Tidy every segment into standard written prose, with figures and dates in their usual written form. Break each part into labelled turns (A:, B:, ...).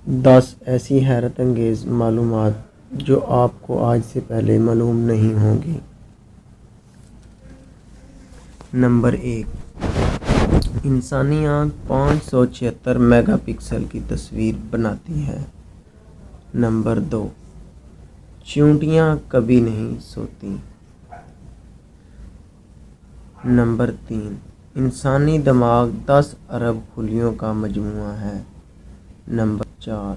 A: 10 ایسی حیرت انگیز معلومات جو آپ کو آج سے پہلے معلوم نہیں ہوں گی۔ نمبر 1، انسانی آنکھ 576 میگا پکسل کی تصویر بناتی ہے۔ نمبر 2، چیونٹیاں کبھی نہیں سوتی۔ نمبر 3، انسانی دماغ 10 ارب خلیوں کا مجموعہ ہے۔ نمبر 4،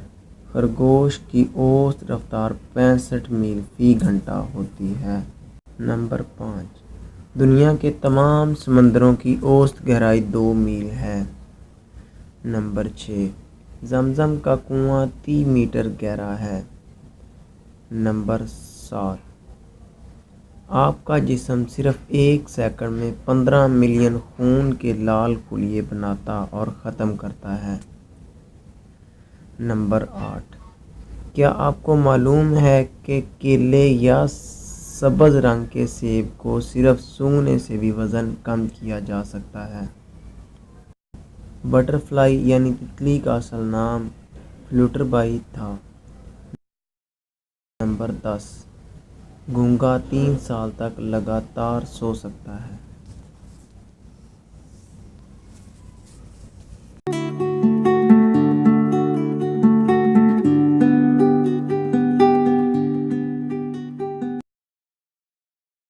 A: خرگوش کی اوسط رفتار 65 میل فی گھنٹہ ہوتی ہے۔ نمبر 5، دنیا کے تمام سمندروں کی اوسط گہرائی 2 میل ہے۔ نمبر 6، زمزم کا کنواں 30 میٹر گہرا ہے۔ نمبر 7، آپ کا جسم صرف 1 سیکنڈ میں 15 ملین خون کے لال خلیے بناتا اور ختم کرتا ہے۔ نمبر 8، کیا آپ کو معلوم ہے کہ کیلے یا سبز رنگ کے سیب کو صرف سونگھنے سے بھی وزن کم کیا جا سکتا ہے؟ بٹر فلائی یعنی تتلی کا اصل نام فلیٹر بائی تھا۔ نمبر 10، گونگا 3 سال تک لگاتار سو سکتا ہے۔